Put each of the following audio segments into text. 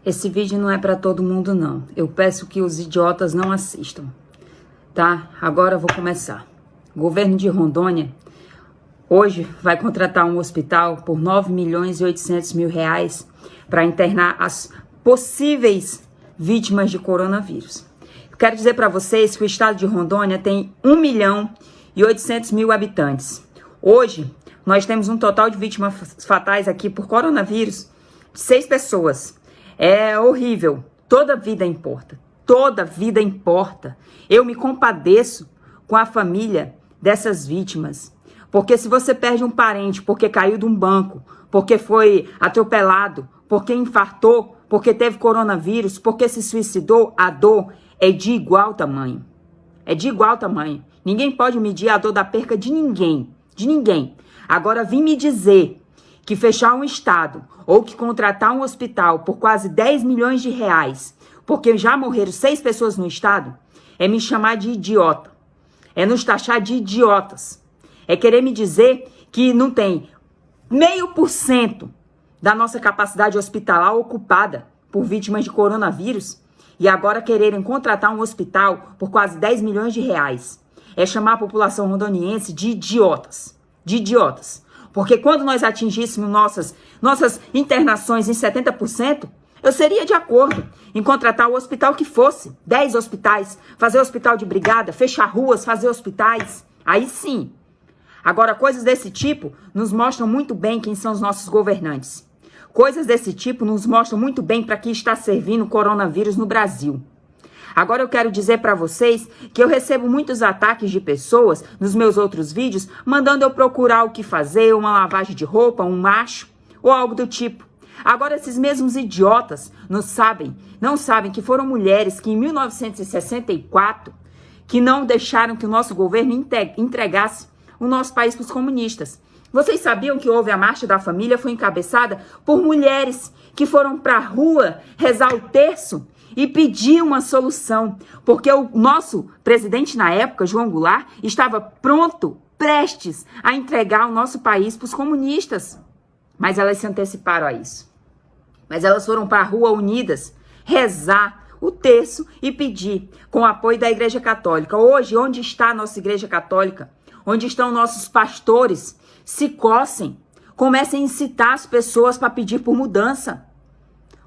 Esse vídeo não é para todo mundo, não. Eu peço que os idiotas não assistam, tá? Agora eu vou começar. O governo de Rondônia hoje vai contratar um hospital por 9.800.000 reais para internar as possíveis vítimas de coronavírus. Eu quero dizer para vocês que o estado de Rondônia tem 1.800.000 habitantes. Hoje, nós temos um total de vítimas fatais aqui por coronavírus de 6 pessoas. É horrível. Toda vida importa. Toda vida importa. Eu me compadeço com a família dessas vítimas. Porque se você perde um parente porque caiu de um banco, porque foi atropelado, porque infartou, porque teve coronavírus, porque se suicidou, a dor é de igual tamanho. É de igual tamanho. Ninguém pode medir a dor da perca de ninguém. De ninguém. Agora, vim me dizer que fechar um estado ou que contratar um hospital por quase 10 milhões de reais, porque já morreram 6 pessoas no estado, é me chamar de idiota. É nos taxar de idiotas. É querer me dizer que não tem 0,5% da nossa capacidade hospitalar ocupada por vítimas de coronavírus e agora quererem contratar um hospital por quase 10 milhões de reais. É chamar a população rondoniense de idiotas. De idiotas. Porque quando nós atingíssemos nossas internações em 70%, eu seria de acordo em contratar o hospital que fosse. 10 hospitais, fazer hospital de brigada, fechar ruas, fazer hospitais. Aí sim. Agora, coisas desse tipo nos mostram muito bem quem são os nossos governantes. Coisas desse tipo nos mostram muito bem para que está servindo o coronavírus no Brasil. Agora eu quero dizer para vocês que eu recebo muitos ataques de pessoas nos meus outros vídeos, mandando eu procurar o que fazer, uma lavagem de roupa, um macho ou algo do tipo. Agora esses mesmos idiotas não sabem que foram mulheres que em 1964 que não deixaram que o nosso governo entregasse o nosso país para os comunistas. Vocês sabiam que houve a Marcha da Família, foi encabeçada por mulheres que foram para a rua rezar o terço e pedir uma solução, porque o nosso presidente na época, João Goulart, estava pronto, prestes a entregar o nosso país para os comunistas. Mas elas se anteciparam a isso. Mas elas foram para a rua unidas, rezar o terço e pedir, com o apoio da Igreja Católica. Hoje, onde está a nossa Igreja Católica? Onde estão nossos pastores? Se cossem, comecem a incitar as pessoas para pedir por mudança.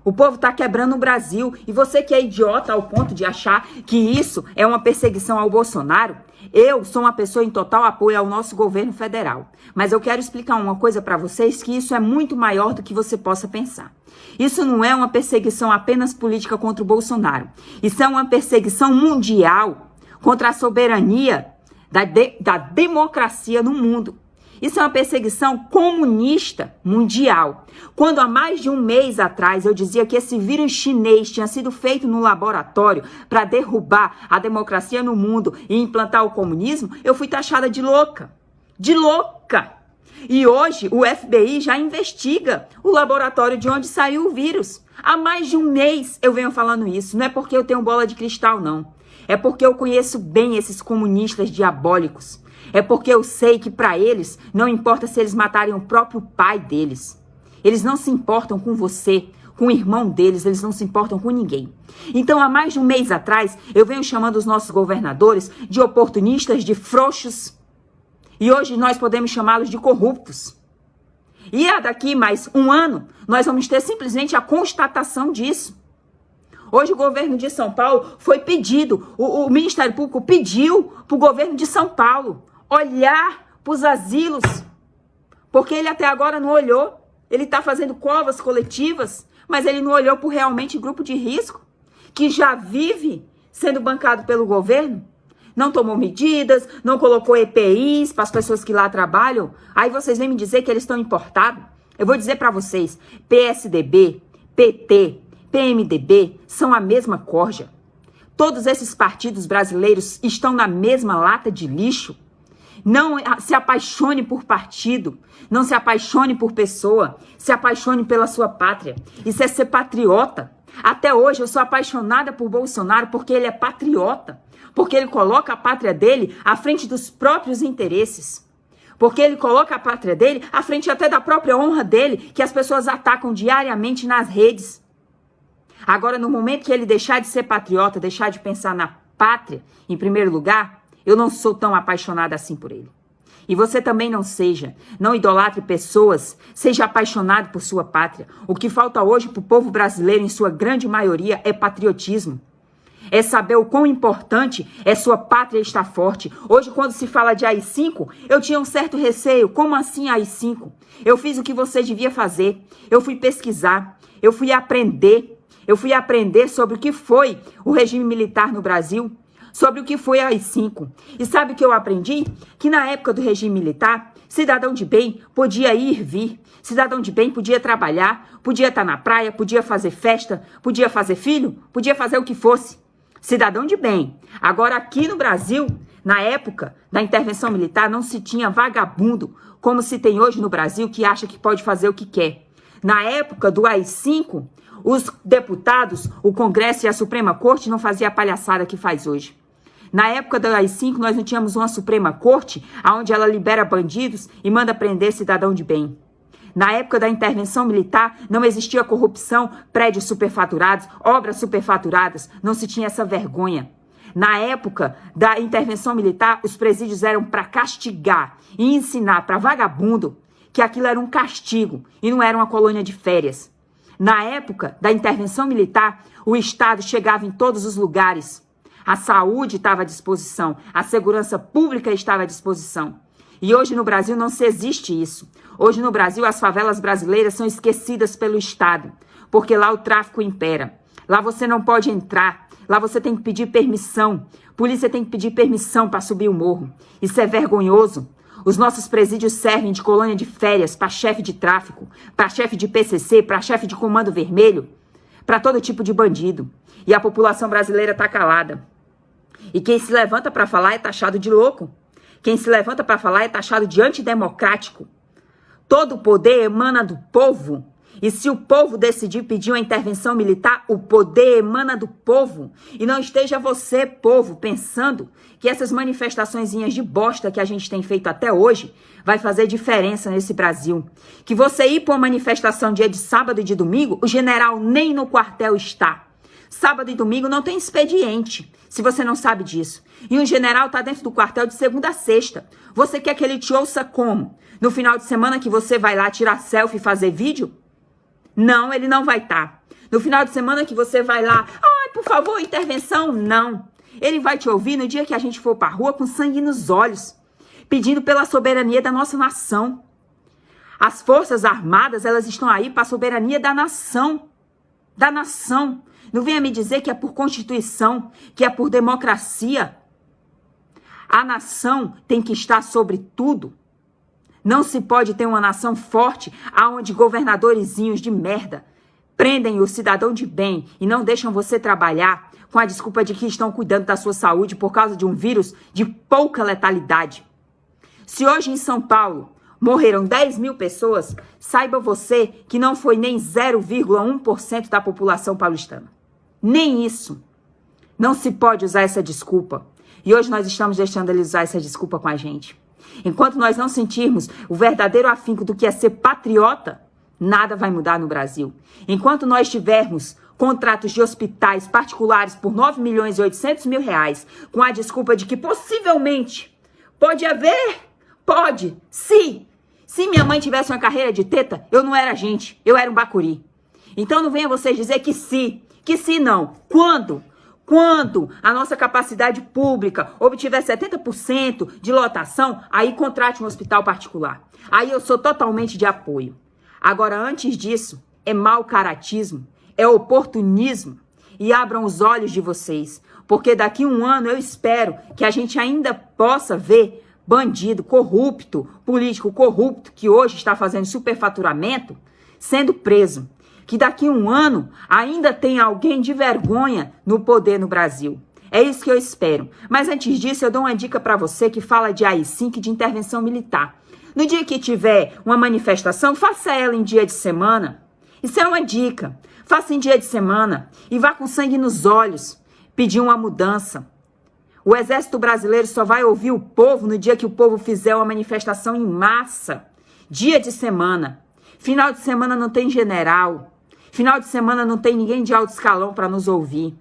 O povo está quebrando o Brasil. E você que é idiota ao ponto de achar que isso é uma perseguição ao Bolsonaro, eu sou uma pessoa em total apoio ao nosso governo federal. Mas eu quero explicar uma coisa para vocês, que isso é muito maior do que você possa pensar. Isso não é uma perseguição apenas política contra o Bolsonaro. Isso é uma perseguição mundial contra a soberania da democracia no mundo. Isso é uma perseguição comunista mundial. Quando há mais de um mês atrás eu dizia que esse vírus chinês tinha sido feito no laboratório para derrubar a democracia no mundo e implantar o comunismo, eu fui taxada de louca. De louca! E hoje o FBI já investiga o laboratório de onde saiu o vírus. Há mais de um mês eu venho falando isso. Não é porque eu tenho bola de cristal, não. É porque eu conheço bem esses comunistas diabólicos. É porque eu sei que para eles não importa se eles matarem o próprio pai deles. Eles não se importam com você, com o irmão deles, eles não se importam com ninguém. Então, há mais de um mês atrás, eu venho chamando os nossos governadores de oportunistas, de frouxos. E hoje nós podemos chamá-los de corruptos. E daqui mais um ano, nós vamos ter simplesmente a constatação disso. Hoje o governo de São Paulo foi pedido, o Ministério Público pediu para o governo de São Paulo olhar para os asilos, porque ele até agora não olhou. Ele está fazendo covas coletivas, mas ele não olhou por realmente grupo de risco, que já vive sendo bancado pelo governo. Não tomou medidas, não colocou EPIs para as pessoas que lá trabalham. Aí vocês vêm me dizer que eles estão importados. Eu vou dizer para vocês, PSDB, PT, PMDB são a mesma corja. Todos esses partidos brasileiros estão na mesma lata de lixo. Não se apaixone por partido, não se apaixone por pessoa, se apaixone pela sua pátria. Isso é ser patriota. Até hoje eu sou apaixonada por Bolsonaro porque ele é patriota, porque ele coloca a pátria dele à frente dos próprios interesses. Porque ele coloca a pátria dele à frente até da própria honra dele, que as pessoas atacam diariamente nas redes. Agora, no momento que ele deixar de ser patriota, deixar de pensar na pátria, em primeiro lugar, eu não sou tão apaixonada assim por ele. E você também não seja. Não idolatre pessoas. Seja apaixonado por sua pátria. O que falta hoje para o povo brasileiro, em sua grande maioria, é patriotismo. É saber o quão importante é sua pátria estar forte. Hoje, quando se fala de AI-5, eu tinha um certo receio. Como assim AI-5? Eu fiz o que você devia fazer. Eu fui pesquisar. Eu fui aprender. Eu fui aprender sobre o que foi o regime militar no Brasil. Sobre o que foi a AI-5. E sabe o que eu aprendi? Que na época do regime militar, cidadão de bem podia ir e vir. Cidadão de bem podia trabalhar, podia estar na praia, podia fazer festa, podia fazer filho, podia fazer o que fosse. Cidadão de bem. Agora aqui no Brasil, na época da intervenção militar, não se tinha vagabundo como se tem hoje no Brasil que acha que pode fazer o que quer. Na época do AI-5, os deputados, o Congresso e a Suprema Corte não faziam a palhaçada que faz hoje. Na época do AI-5, nós não tínhamos uma Suprema Corte onde ela libera bandidos e manda prender cidadão de bem. Na época da intervenção militar, não existia corrupção, prédios superfaturados, obras superfaturadas, não se tinha essa vergonha. Na época da intervenção militar, os presídios eram para castigar e ensinar para vagabundo que aquilo era um castigo e não era uma colônia de férias. Na época da intervenção militar, o Estado chegava em todos os lugares. A saúde estava à disposição, a segurança pública estava à disposição. E hoje no Brasil não se existe isso. Hoje no Brasil as favelas brasileiras são esquecidas pelo Estado, porque lá o tráfico impera. Lá você não pode entrar, lá você tem que pedir permissão. Polícia tem que pedir permissão para subir o morro. Isso é vergonhoso. Os nossos presídios servem de colônia de férias para chefe de tráfico, para chefe de PCC, para chefe de comando vermelho, para todo tipo de bandido. E a população brasileira está calada. E quem se levanta para falar é taxado de louco. Quem se levanta para falar é taxado de antidemocrático. Todo o poder emana do povo. E se o povo decidir pedir uma intervenção militar, o poder emana do povo. E não esteja você, povo, pensando que essas manifestaçõezinhas de bosta que a gente tem feito até hoje vai fazer diferença nesse Brasil. Que você ir para uma manifestação dia de sábado e de domingo, o general nem no quartel está. Sábado e domingo não tem expediente, se você não sabe disso. E um general está dentro do quartel de segunda a sexta. Você quer que ele te ouça como? No final de semana que você vai lá tirar selfie e fazer vídeo? Não, ele não vai estar. No final de semana que você vai lá, ai, por favor, intervenção? Não. Ele vai te ouvir no dia que a gente for para a rua com sangue nos olhos, pedindo pela soberania da nossa nação. As Forças Armadas, elas estão aí para a soberania da nação. Da nação. Não venha me dizer que é por Constituição, que é por democracia. A nação tem que estar sobre tudo. Não se pode ter uma nação forte aonde governadorzinhos de merda prendem o cidadão de bem e não deixam você trabalhar com a desculpa de que estão cuidando da sua saúde por causa de um vírus de pouca letalidade. Se hoje em São Paulo morreram 10 mil pessoas, saiba você que não foi nem 0,1% da população paulistana. Nem isso. Não se pode usar essa desculpa. E hoje nós estamos deixando eles usar essa desculpa com a gente. Enquanto nós não sentirmos o verdadeiro afinco do que é ser patriota, nada vai mudar no Brasil. Enquanto nós tivermos contratos de hospitais particulares por 9 milhões e 800 mil reais, com a desculpa de que possivelmente pode haver, pode, se minha mãe tivesse uma carreira de teta, eu não era gente, eu era um bacuri. Então não venha vocês dizer que se não. Quando? Quando a nossa capacidade pública obtiver 70% de lotação, aí contrate um hospital particular. Aí eu sou totalmente de apoio. Agora, antes disso, é mau caratismo, é oportunismo. E abram os olhos de vocês, porque daqui a um ano eu espero que a gente ainda possa ver bandido corrupto, político corrupto, que hoje está fazendo superfaturamento, sendo preso. Que daqui a um ano ainda tem alguém de vergonha no poder no Brasil. É isso que eu espero. Mas antes disso, eu dou uma dica para você que fala de AI-5 e de intervenção militar. No dia que tiver uma manifestação, faça ela em dia de semana. Isso é uma dica. Faça em dia de semana e vá com sangue nos olhos pedir uma mudança. O Exército Brasileiro só vai ouvir o povo no dia que o povo fizer uma manifestação em massa. Dia de semana. Final de semana não tem general. Final de semana não tem ninguém de alto escalão para nos ouvir.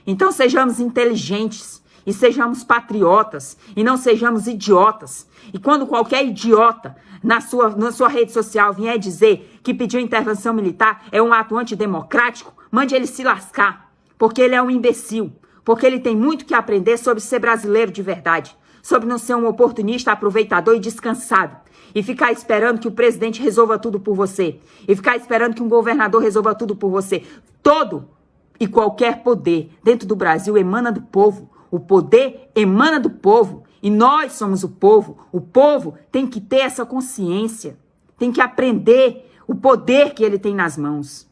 Então sejamos inteligentes e sejamos patriotas e não sejamos idiotas. E quando qualquer idiota na sua rede social vier dizer que pediu intervenção militar é um ato antidemocrático, mande ele se lascar, porque ele é um imbecil, porque ele tem muito que aprender sobre ser brasileiro de verdade, sobre não ser um oportunista, aproveitador e descansado, e ficar esperando que o presidente resolva tudo por você, e ficar esperando que um governador resolva tudo por você. Todo e qualquer poder dentro do Brasil emana do povo. O poder emana do povo e nós somos o povo. O povo tem que ter essa consciência, tem que aprender o poder que ele tem nas mãos.